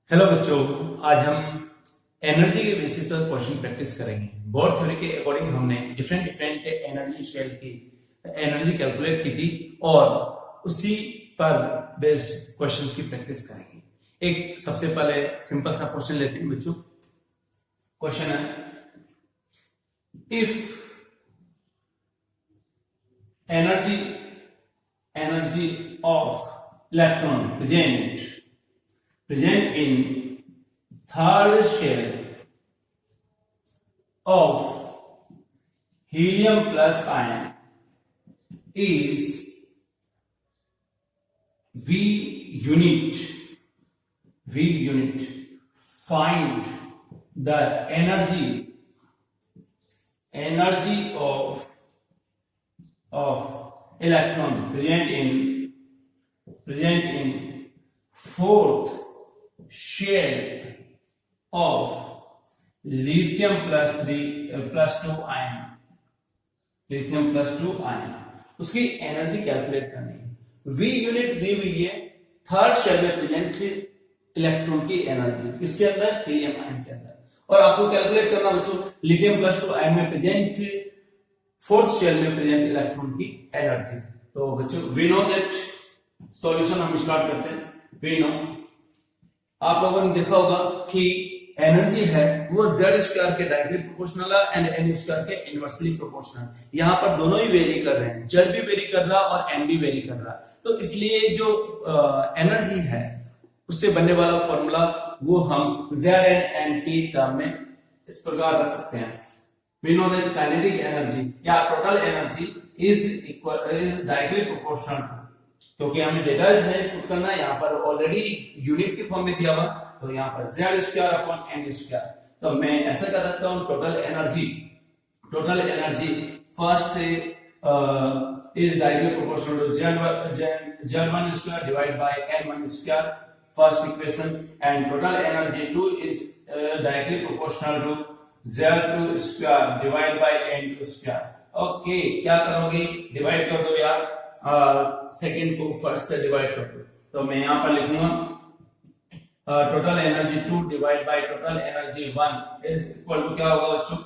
Hello बच्चों, आज हम एनर्जी के बेसिस पर क्वेश्चन प्रैक्टिस करेंगे। बोर थ्योरी के अकॉर्डिंग हमने डिफरेंट एनर्जी शेल की एनर्जी कैलकुलेट की थी और उसी पर बेस्ड क्वेश्चन की प्रैक्टिस करेंगे। एक सबसे पहले सिंपल सा क्वेश्चन लेते हैं बच्चों। क्वेश्चन है, if energy of electron present in third shell of helium plus ion is V unit. Find the energy of electron present in fourth shell of lithium plus 2 ion। उसकी energy calculate करनी है। V unit दी हुई है third shell में present electron की energy, किसके अंदर? Helium ion के अंदर। और आपको कैलकुलेट करना बच्चों लिथियम प्लस 2 आयन में प्रेजेंट फोर्थ शेल में प्रेजेंट इलेक्ट्रॉन की एनर्जी। तो बच्चों वी नो दैट सॉल्यूशन हम स्टार्ट करते हैं। वी नो, आप लोगों ने देखा होगा कि एनर्जी है वो z स्क्वायर के डायरेक्टली प्रोपोर्शनल है एंड n स्क्वायर के इनवर्सली प्रोपोर्शनल। यहाँ पर दोनों ही वेरी कर रहे हैं, z भी वेरी कर रहा और n भी वेरी कर रहा। तो इसलिए जो एनर्जी है उससे बनने वाला फॉर्मूला वो हम z एंड n की टर्म में इस प्रकार रख सकते हैं। We know that kinetic energy या total energy is directly proportional, क्योंकि हमें डेटा है पुट करना, यहाँ पर ऑलरेडी यूनिट के फॉर्म में दिया हुआ, तो यहाँ पर z square upon n square. तो मैं ऐसा कर सकता हूँ total energy first is directly proportional to z1 square divide by n1 square, first equation, and total energy 2 is directly proportional to z2 square divide by n2 square. Okay, क्या करोगे? Divide कर दो यार, सेकेंड को first से divide कर दो। तो मैं यहां पर लिखूंगा total energy 2 divide by total energy 1 is equal to क्या होगा बच्चों?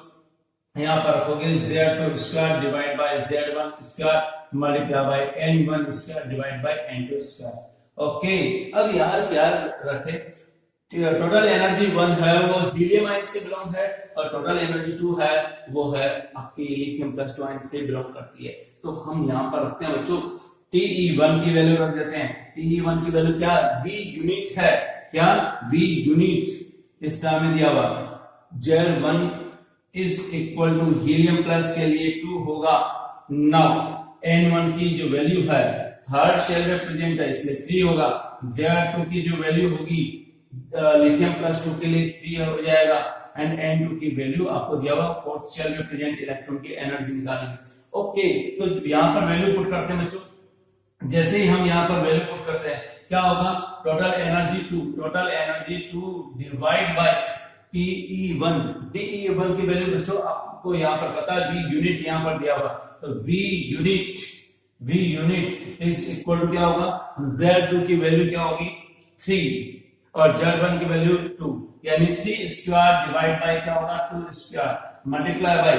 यहां पर रखोगे z2 square divide by z1 square multiply by n1 square divide by n2 square. Okay, अब यार क्या रखे? टोटल एनर्जी 1 है वो हीलियम आयन से बिलोंग है और टोटल एनर्जी 2 है वो है आपकी लिथियम प्लस 2 आयन से बिलोंग करती है। तो हम यहाँ पर रखते हैं बच्चों Te1 की वैल्यू रख देते हैं। Te1 की वैल्यू क्या? V यूनिट है। क्या? V यूनिट इस टर्म में दिया हुआ। Z1 is equal to helium plus के लिए 2 होगा। नाउ N1 की जो वैल्यू है थर्ड शेल में प्रेजेंट है इसलिए 3 होगा। Z2 की जो वैल्यू होगी लिथियम प्लस 2 के लिए 3 हो जाएगा एंड N2 की वैल्यू आपको दिया हुआ फोर्थ शेल में प्रेजेंट इलेक्ट्रॉन की एनर्जी निकालेंगे। ओके, तो यहाँ पर वैल्यू पुट करते हैं बच्चों। जैसे ही हम यहाँ पर वैल्यू पुट करते हैं क्या होगा? Total energy 2 divide bye Te1 की वैल्यू बच्चों आपको यहाँ पर पता है V यूनिट यहाँ पर दिया हुआ, तो V unit is equal to क्या होगा? Z2 की वैल्यू क्या होगी? 3 और Z1 की वैल्यू 2, यानी 3 स्क्वायर डिवाइड बाय क्या होगा? 2 square multiply bye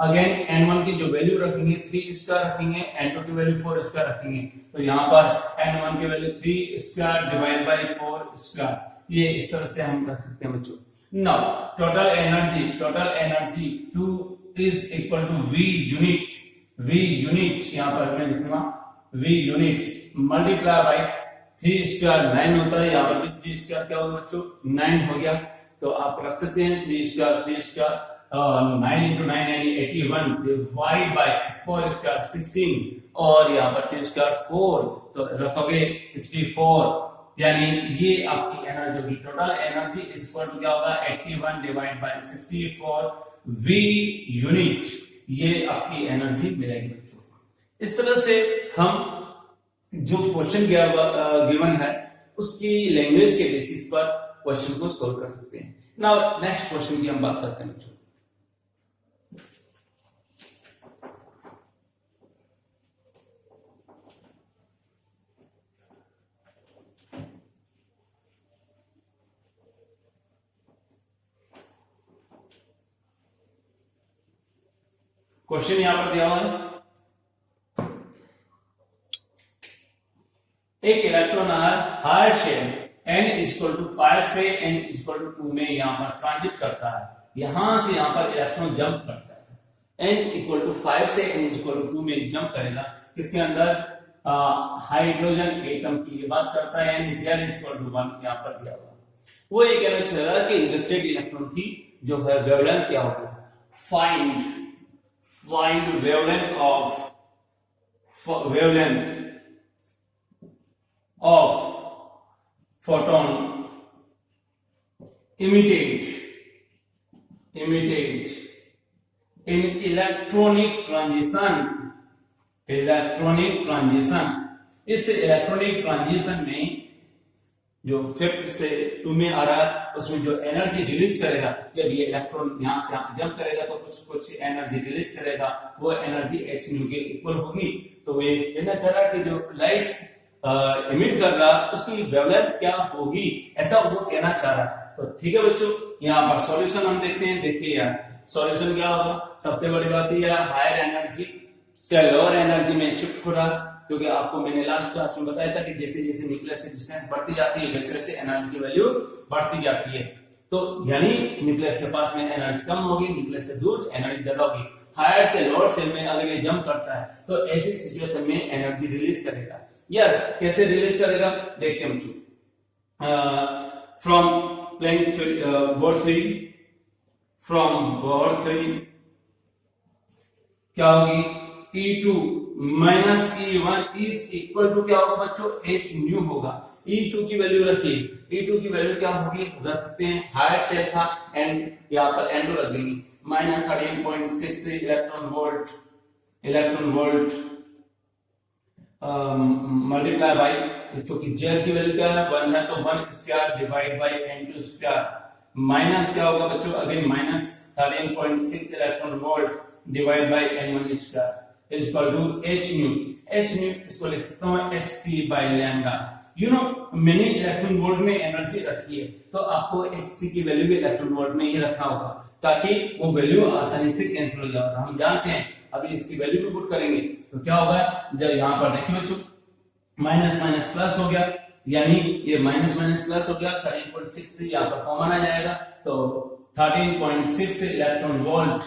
again n1 की जो वैल्यू रखेंगे 3 स्क्वायर रखेंगे, n2 की वैल्यू 4 स्क्वायर रखेंगे। तो यहाँ पर n1 की value 3 square divide by 4 square, ये इस तरह से हम रख सकते हैं बच्चों। Now total energy 2 is equal to V unit यहाँ पर मैं लिखूंगा V unit multiply by 3 square 9 होता है, यहाँ पर भी 3 स्क्वायर क्या होगा बच्चों? 9 हो गया। तो आप रख सकते हैं 3 स्क्वायर 9 into 9 यानी 81 डिवाइड बाय 4 स्क्वायर 16 और यहाँ पर 2 स्क्वायर 4, तो रखोगे 64, यानी ये आपकी एनर्जी होगी। Total energy is equal to क्या होगा? 81 डिवाइड बाय 64 V यूनिट, ये आपकी एनर्जी मिलेगी बच्चों। इस तरह से हम जो क्वेश्चन गिवन है उसकी लैंग्वेज के बेसिस पर क्वेश्चन को सोल्व कर सकते हैं। नाउ नेक्स्ट क्वेश्चन की हम बात करते हैं बच्चों। क्वेश्चन यहां पर दिया हुआ है, एक electron higher shell n equal to 5 से n इक्वल टू 2 में यहां पर ट्रांजिट करता है, यहां से यहां पर इलेक्ट्रॉन जंप करता है, n इक्वल टू 5 से n इक्वल टू 2 में जंप करेगा, किसके अंदर, हाइड्रोजन एटम की ये बात करता है, n इक्वल टू 1 यहां पर दिया हुआ। वो ये कहना चाह रहा है कि इजेक्टेड इलेक्ट्रॉन की जो है वेवलेंथ क्या होगी, find wavelength of photon emitted in electronic transition। इस इलेक्ट्रॉनिक ट्रांजिशन में जो 5 से 2 में आ रहा है, उसमें जो एनर्जी रिलीज करेगा, जब ये इलेक्ट्रॉन यहां से यहां जंप करेगा तो कुछ एनर्जी रिलीज करेगा, वो एनर्जी h न्यू के इक्वल होगी। तो ये कहना चाह रहा है कि जो लाइट इमिट कर रहा उसकी वेवलेंथ क्या होगी, ऐसा वो कहना चाह रहा है। तो ठीक है बच्चों, यहाँ पर सॉल्यूशन हम देखते हैं। देखिए यार सॉल्यूशन क्या होगा, सबसे बड़ी बात यह हायर एनर्जी से लोअर एनर्जी में शिफ्ट हो रहा, क्योंकि आपको मैंने लास्ट क्लास में बताया था कि जैसे जैसे न्यूक्लियस से डिस्टेंस बढ़ती जाती है वैसे वैसे एनर्जी की वैल्यू बढ़ती जाती है। तो यानी न्यूक्लियस के पास में एनर्जी कम होगी, न्यूक्लियस से दूर एनर्जी ज्यादा होगी। हायर से लोअर सेल में अगर ये जंप करता है तो ऐसी सिचुएशन में एनर्जी रिलीज करेगा। यस, कैसे रिलीज करेगा देखते हैं बच्चों। फ्रॉम प्लैंक बोर थ्योरी क्या होगी, E2 minus E1 is equal to क्या होगा बच्चों, h न्यू होगा। E2 की वैल्यू रखिए, E2 की वैल्यू क्या होगी, रख सकते हैं, हायर शेल था एंड यहाँ पर N2 रख देंगे, minus 13.6 electron volt multiply by, क्योंकि जेल की वैल्यू क्या है 1 है, तो 1 square divide by N2 square, minus क्या होगा बच्चों, again minus 13.6 electron volt divide by N1 square is equal to h nu इसको लिख सकता हूं hc by lambda। You know मैंने इलेक्ट्रॉन वोल्ट में एनर्जी रखी है, तो आपको hc की वैल्यू भी इलेक्ट्रॉन वोल्ट में ही रखना होगा ताकि वो वैल्यू आसानी से कैंसिल हो जाए। हम जानते हैं अभी इसकी वैल्यू भी पुट करेंगे तो क्या होगा, जब यहाँ पर देखिए बच्चों माइनस माइनस प्लस हो गया, यानी ये माइनस माइनस प्लस हो गया, 13.6 से यहाँ पर कॉमन आ जाएगा, तो 13.6 electron volt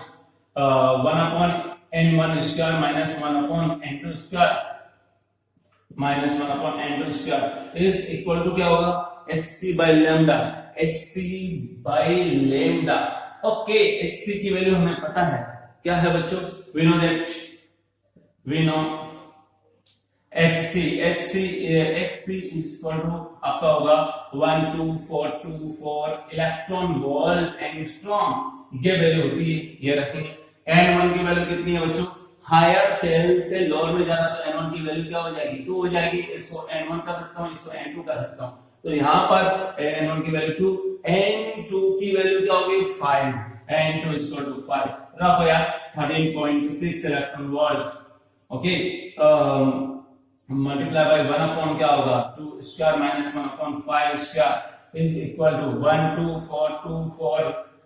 1 upon N1 square minus 1 upon N2 square minus 1 upon N2 square is equal to क्या होगा, hc by lambda, hc by lambda। Okay, hc की वैल्यू हमें पता है, क्या है बच्चों, we know hc is equal to आपका होगा 12424 इलेक्ट्रॉन वोल्ट एंगस्ट्रॉम, ये वैल्यू होती है, ये रखेंगे। N1 की वैल्यू कितनी है बच्चों, हायर शेल से लोअर में जाना, तो N1 की वैल्यू क्या हो जाएगी, 2 हो जाएगी, इसको N1 कर सकता हूं, इसको N2 कर सकता हूं, तो यहां पर N1 की वैल्यू 2, N2 की वैल्यू क्या होगी 5, N2 is equal to 5, रखो यार 13.6 electron volt, okay, multiply by 1 upon क्या होगा 2 square minus 1 upon 5 square is equal to 12424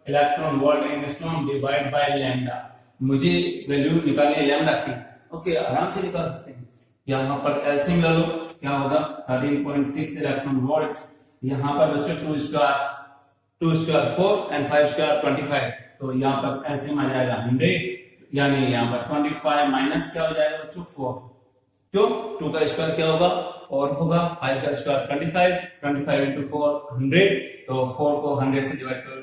electron volt angstrom divide by lambda. मुझे वैल्यू निकालनी है लैम्डा की, ओके आराम से निकाल सकते हैं। यहाँ पर एलसीएम ले लो, क्या होगा 13.6 इलेक्ट्रॉन वोल्ट, यहाँ पर बच्चों 2 स्क्वायर 4 एंड 5 स्क्वायर 25, तो यहाँ पर एलसीएम आ जाएगा 100, यानी यहाँ पर 25 माइनस क्या हो जाएगा बच्चों 4, क्यों 2 का स्क्वायर क्या होगा 4 होगा, 5 का स्क्वायर 25 into 4 100, तो 4 को 100 से डिवाइड करो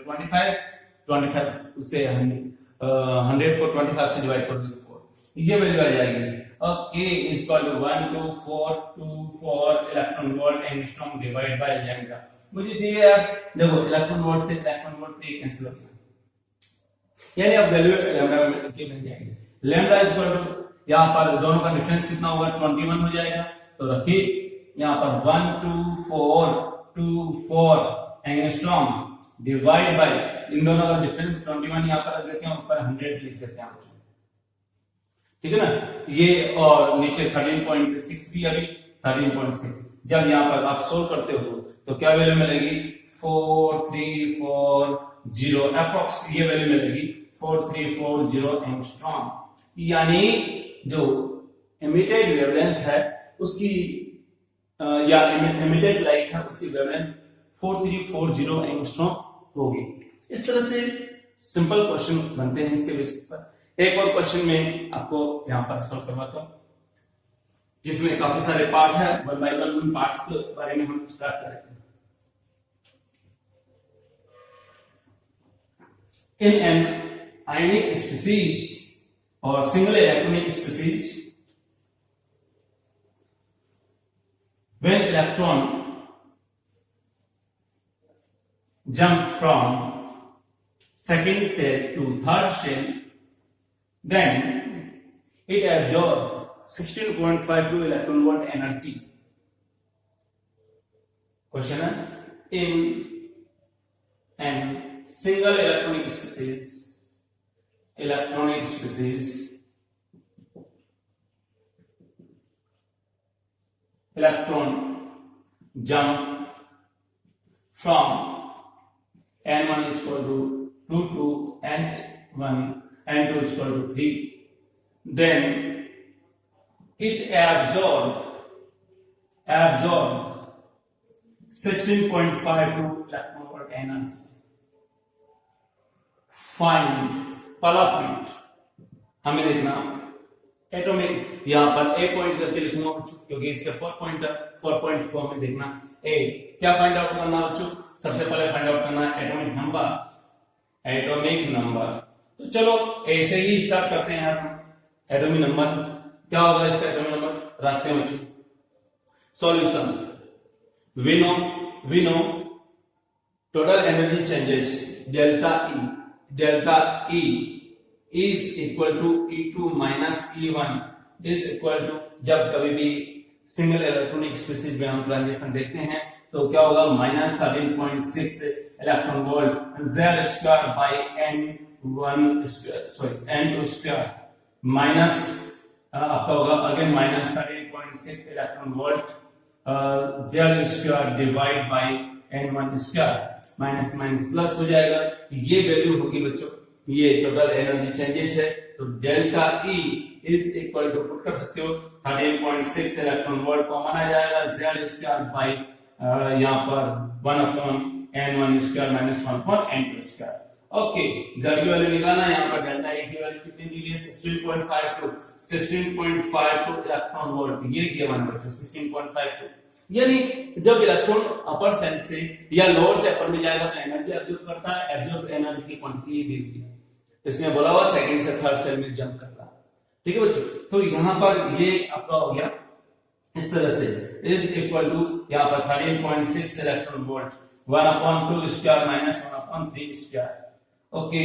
25 उससे 100 को 25 से डिवाइड कर दो 4, ये वैल्यू आ जाएगी। Okay, is equal to 12424 electron volt angstrom divide by lambda. मुझे चाहिए यार, देखो इलेक्ट्रॉन वोल्ट से इलेक्ट्रॉन वोल्ट कैंसिल हो गया, यानी अब वैल्यू लैम्डा की बन जाएगी। लैम्डा इज इक्वल टू यहाँ पर दोनों का डिफरेंस कितना होगा 21 हो जाएगा, तो रखिए यहाँ पर 12424 एंगस्ट्रॉम डिवाइड बाय, इन दोनों का डिफरेंस 21 यहाँ पर रख देते हैं, ऊपर 100 लिख देते हैं, ठीक है ना, ये और नीचे 13.6 भी अभी 13.6, जब यहाँ पर आप सोल्व करते हो तो क्या वैल्यू मिलेगी 4340 अप्रोक्स, ये वैल्यू मिलेगी 4340 एंगस्ट्रॉम। यानी जो इमिटेड वेवलेंथ है उसकी या इमिटेड लाइट है उसकी वेवलेंथ 4340 एंगस्ट्रॉम होगी। इस तरह से सिंपल क्वेश्चन बनते हैं इसके बेसिस पर। एक और क्वेश्चन में आपको यहां पर सॉल्व करवाता हूं जिसमें काफी सारे पार्ट है, वन बाय वन उन पार्ट्स के बारे में हम स्टार्ट करेंगे। In an ionic species or single electronic species, when electron jump from second shell to third shell, then it absorbs 16.52 electron volt energy. Question है, in an single electronic species electron jump from n1 is equal to 2 to n1 n2 is equal to 3, then it absorb 16.52 electron volt energy. Find पहला point हमें देखना atomic, यहां पर ए point करके लिखूंगा बच्चों क्योंकि इसके 4 पॉइंट को हमें देखना। ए क्या फाइंड आउट करना बच्चों, सबसे पहले फाइंड आउट करना है एटॉमिक नंबर। तो चलो ए से ही स्टार्ट करते हैं यार। एटॉमिक नंबर क्या होगा इसका, एटॉमिक नंबर रखते हैं बच्चों। Solution, we know total energy changes delta E is equal to E2 minus E1 is equal to, जब कभी भी सिंगल इलेक्ट्रॉनिक स्पीशीज में हम ट्रांजिशन देखते हैं तो क्या होगा, minus 13.6 electron volt Z square by N2 square minus आपका होगा again minus 13.6 electron volt Z square divide by n1 square, minus minus plus हो जाएगा। ये वैल्यू होगी बच्चों, ये टोटल एनर्जी चेंजेस है। तो delta E is equal to, put कर सकते हो 13.6 इलेक्ट्रॉन वोल्ट कॉमन आ जाएगा Z स्क्वायर बाई यहाँ पर 1 upon n1 square minus 1 upon n2 square. Okay, Z की वैल्यू निकालना है। यहाँ पर डेल्टा E की वैल्यू कितनी दी है, 16.52 इलेक्ट्रॉन वोल्ट, ये गिवन है बच्चों 16.52। यानी जब इलेक्ट्रॉन अपर सेल से या लोअर से अपर में जाएगा तो एनर्जी एब्जॉर्ब करता है, एब्जॉर्ब एनर्जी की क्वांटिटी दी हुई है, इसमें बोला हुआ सेकंड से थर्ड सेल में जंप कर रहा है। ठीक है बच्चों, तो यहां पर ये आपका हो गया इस तरह से, इज इक्वल टू यहां पर 13.6 electron volt 1 upon 2 square minus 1 upon 3 square. Okay,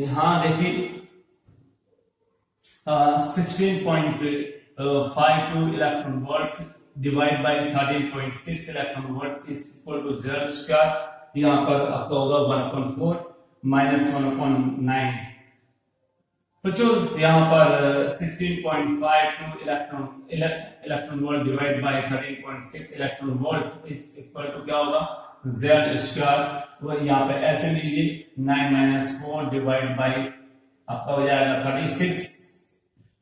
यहां देखिए 16.52 electron volt divide by 13.6 electron volt is equal to Z square, यहां पर आपका होगा 1/4 माइनस 1/9। बच्चों यहां पर 16.52 electron volt divide by 13.6 electron volt is equal to क्या होगा, Z स्क्वायर, वो यहां पे ऐसे लीजिए 9 माइनस 4 डिवाइड बाय आपका हो जाएगा 36,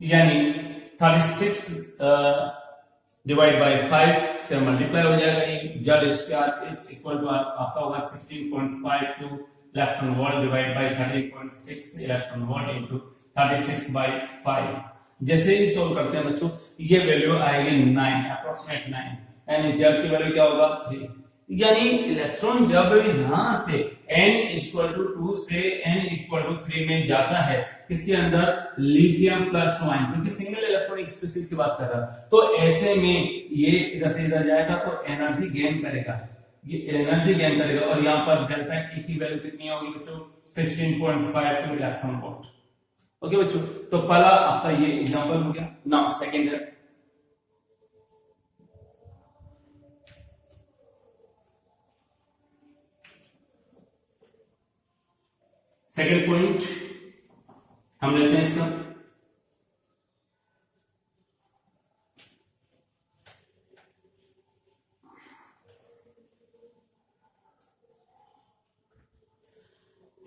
यानी 36 डिवाइड बाय 5 से मल्टीप्लाई हो जाएगा। ये Z square is equal to आपका होगा 16.52 electron volt divide by 13.6 electron volt into 36 by 5। जैसे ही सोल्व करते हैं बच्चों ये वैल्यू आएगी 9, अप्रोक्सीमेट 9, यानी Z की वैल्यू क्या होगा 3। यानी इलेक्ट्रॉन जब यहां से n इक्वल टू 2 से n इक्वल टू 3 में जाता है, इसके अंदर लिथियम प्लस 2 आयन, क्योंकि सिंगल इलेक्ट्रॉनिक स्पीशीज की बात कर रहा है, तो ऐसे में ये इधर से इधर जाएगा तो एनर्जी गेन करेगा, ये एनर्जी गेन करेगा। और यहाँ पर डेल्टा E की वैल्यू कितनी होगी बच्चों, 16.52 इलेक्ट्रॉन वोल्ट। ओके बच्चों, तो पहला आपका ये एग्जांपल हो गया। नाउ सेकंड है, सेकंड पॉइंट हम लेते हैं इसका,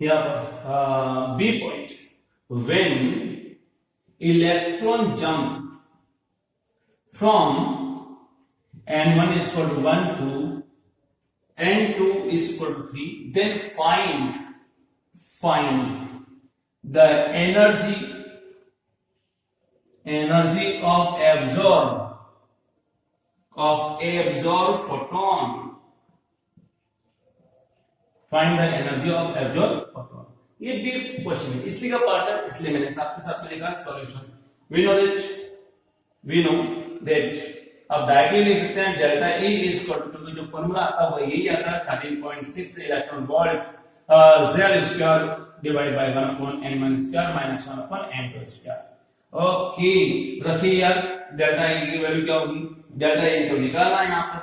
यहाँ पर B point, when electron jump from n1 is equal to 1 to n2 is equal to 3, then find the energy of absorbed photon. Find the energy of absorbed photon. ये भी question है, इसी का पार्ट है, इसलिए मैंने आपके साथ में लिखा सॉल्यूशन. We know that अब डायरेक्टली लिख सकते हैं delta E is equal to, जो फॉर्मूला आता है वो यही आता है 13.6 electron volt Z square divide by 1/n1 square minus 1/n2 square. Okay, रखिए यार डेल्टा E की वैल्यू क्या होगी. डेल्टा E तो निकालना है, यहाँ पर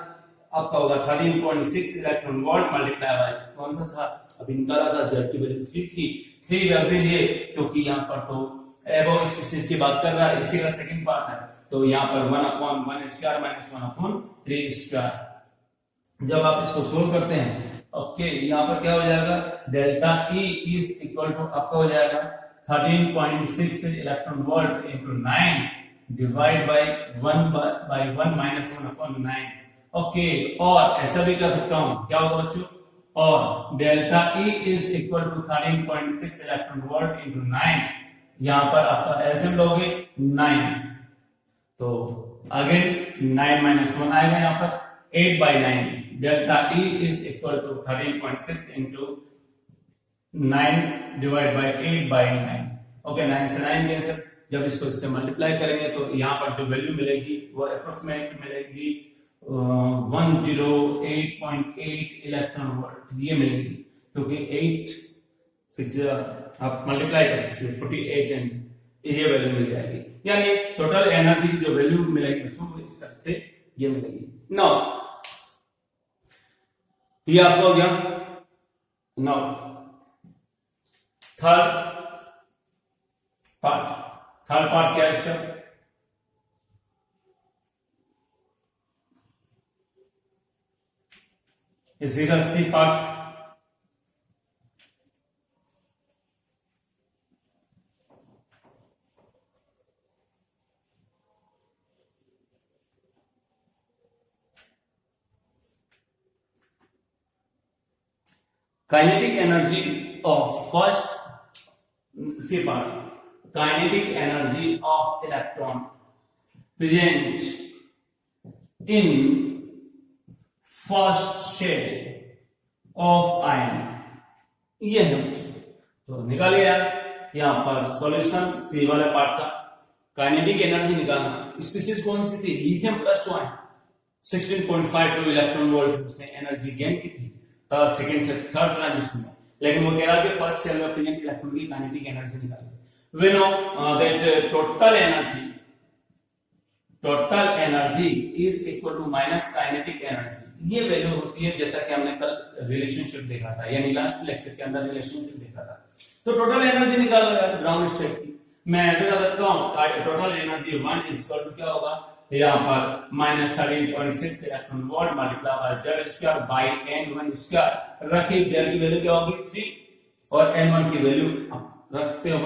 आपका होगा 13.6 इलेक्ट्रॉन वोल्ट मल्टीप्लाई बाय कौन सा था अभी निकाला था, Z की वैल्यू 3 थी, 3 रख दीजिए क्योंकि यहाँ पर तो एबोव स्पीशीज की बात कर रहा है, इसी का सेकंड पार्ट है, तो यहाँ पर 1/1 स्क्वायर माइनस 1/3 स्क्वायर. जब आप इसको सोल्व करते हैं, ओके, यहाँ पर क्या हो जाएगा, delta E is equal to आपका हो जाएगा 13.6 electron volt into 9 divide by 1 minus 1/9. Okay, और ऐसा भी कर सकता हूं, क्या होगा बच्चों, और delta E is equal to 13.6 electron volt into 9, यहाँ पर आपका एलसीएम लोगे 9, तो अगेन 9 माइनस 1 आएगा, यहाँ पर 8/9. Delta E is equal to 13.6 into 9 divide by 8/9. Okay, 9 से 9 कैंसिल, जब इसको इससे मल्टीप्लाई करेंगे तो यहाँ पर जो वैल्यू मिलेगी वो अप्रोक्सीमेट मिलेगी 108.8 इलेक्ट्रॉन वोल्ट, ये मिलेगी, क्योंकि 8 से आप मल्टीप्लाई कर सकते हो 48 एंड ये वैल्यू मिल जाएगी. यानी टोटल एनर्जी की जो वैल्यू मिलेगी बच्चों को इस तरह से ये मिलेगी. नाउ ये आपको हो गया. नाउ थर्ड पार्ट क्या है इसका, इसका C part. Kinetic energy of kinetic energy of electron present in first shell of ion. ये है तो निकालिए यार, यहाँ पर सॉल्यूशन सी वाले पार्ट का काइनेटिक एनर्जी निकालना. स्पीशीज कौन सी थी, लिथियम प्लस 16.52 इलेक्ट्रॉन वोल्ट उसने एनर्जी गेन की थी सेकंड से थर्ड ट्रांजिशन में, लेकिन वो कह रहा है कि फर्स्ट सेल में प्रेजेंट इलेक्ट्रॉन की काइनेटिक एनर्जी निकालिए. We know that total energy is equal to minus kinetic energy. ये वैल्यू होती है जैसा कि हमने कल रिलेशनशिप देखा था, यानी लास्ट लेक्चर के अंदर रिलेशनशिप देखा था. तो टोटल एनर्जी निकालो यार ग्राउंड स्टेट की. मैं ऐसे कर सकता हूँ, total energy 1 is equal to क्या होगा, यहाँ पर minus 13.6 electron volt multiply by Z square by n1 square. रखिए Z की वैल्यू क्या होगी 3 और n1 की वैल्यू रखते हो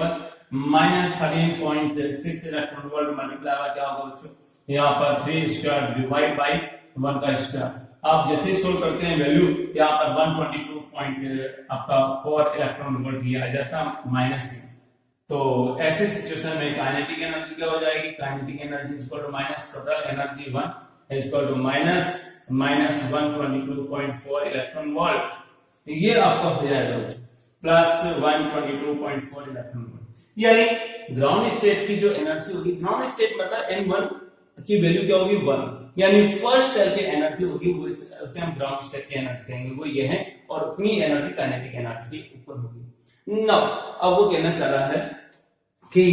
minus 13.6 electron volt multiply by क्या होगा बच्चों, यहाँ पर 3 स्क्वायर डिवाइड बाय 1 का स्क्वायर. आप जैसे ही सोल्व करते हैं वैल्यू यहाँ पर 122.4 इलेक्ट्रॉन वोल्ट ये आ जाता माइनस में. तो ऐसे सिचुएशन में काइनेटिक एनर्जी क्या हो जाएगी, kinetic energy is equal to minus total energy 1 is equal to minus 122.4 electron volt. ये आपका हो जाएगा प्लस 122.4 इलेक्ट्रॉन वोल्ट. यानी ग्राउंड स्टेट की जो एनर्जी होगी, ग्राउंड स्टेट मतलब n1 की वैल्यू क्या होगी 1, यानी फर्स्ट सेल की एनर्जी होगी वो उसे हम ग्राउंड स्टेट की एनर्जी कहेंगे, वो ये है, और उतनी एनर्जी काइनेटिक एनर्जी के ऊपर होगी. नाउ अब वो कहना चाह रहा है कि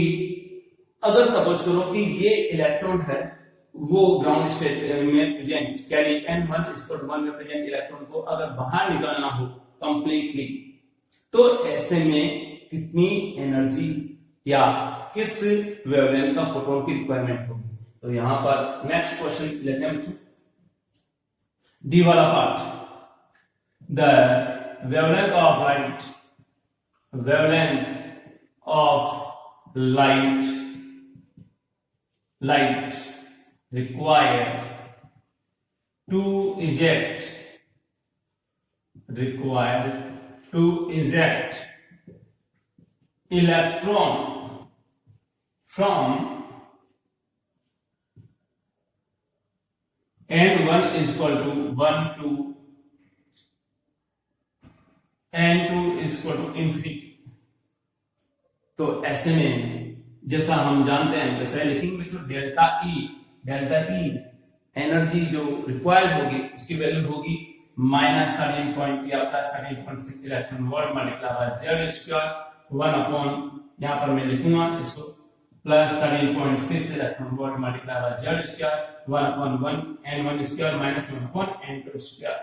अगर सपोज करो कि ये इलेक्ट्रॉन है वो ग्राउंड स्टेट में प्रेजेंट, यानी n1 1 में प्रेजेंट इलेक्ट्रॉन को अगर बाहर निकालना हो कंप्लीटली, तो ऐसे में कितनी एनर्जी या किस वेवलेंथ का फोटोन की रिक्वायरमेंट होगी. तो यहां पर नेक्स्ट क्वेश्चन लेते हैं डी वाला part. The wavelength of light light required to eject electron from n1 is equal to 1 to n2 is equal to infinity। तो ऐसे में जैसा हम जानते हैं वैसा लिखेंगे जो डेल्टा ई एनर्जी जो रिक्वायर्ड होगी उसकी वैल्यू होगी -13.0 या +13.6 electron volt multiply by Z square 1 upon, यहां पर मैं लिखूंगा इसको +13.6 electron volt multiply by Z square 1 upon 1 n1 square minus 1 upon n2 square.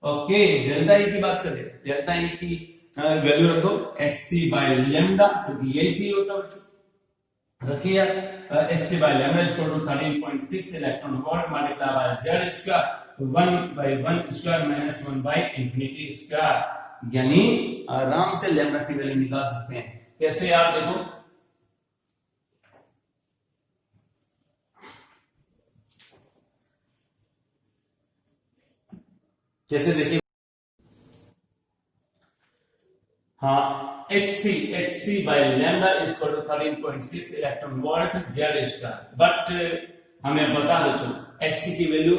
Okay, delta E की बात करें, डेल्टा ई की वैल्यू रखो hc बाय लैम्डा, क्योंकि यही चाहिए होता है बच्चों। रखिए hc by lambda is equal to 13.6 electron volt multiply by Z square 1 by 1 square minus 1 by infinity square, यानी आराम से लैम्डा की वैल्यू निकाल सकते हैं। कैसे यार, देखो कैसे, देखिए हाँ, hc by lambda is equal to 13.6 electron volt Z square, but हमें पता है बच्चों hc की value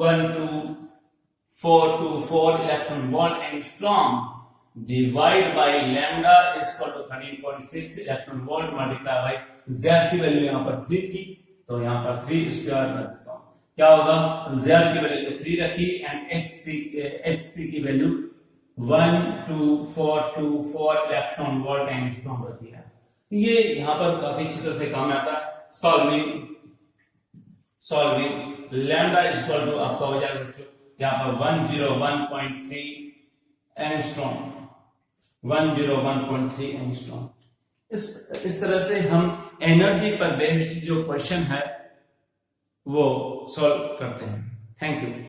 12424 electron volt angstrom divide by lambda is equal to 13.6 electron volt multiply by Z की वैल्यू यहाँ पर 3 थी, तो यहाँ पर 3 स्क्वायर कर देता हूँ। क्या होगा, जेड की वैल्यू तो 3 रखी एंड hc की वैल्यू 12424 इलेक्ट्रॉन वोल्ट एंगस्ट्रॉम रखी है। ये यहाँ पर काफी अच्छी तरह से काम आता है। Solving lambda is equal to आपका हो जाएगा बच्चों यहाँ पर 101.3 एंगस्ट्रॉम, 101.3 एंगस्ट्रॉम। इस तरह से हम एनर्जी पर बेस्ड जो क्वेश्चन है वो सॉल्व करते हैं। Thank you.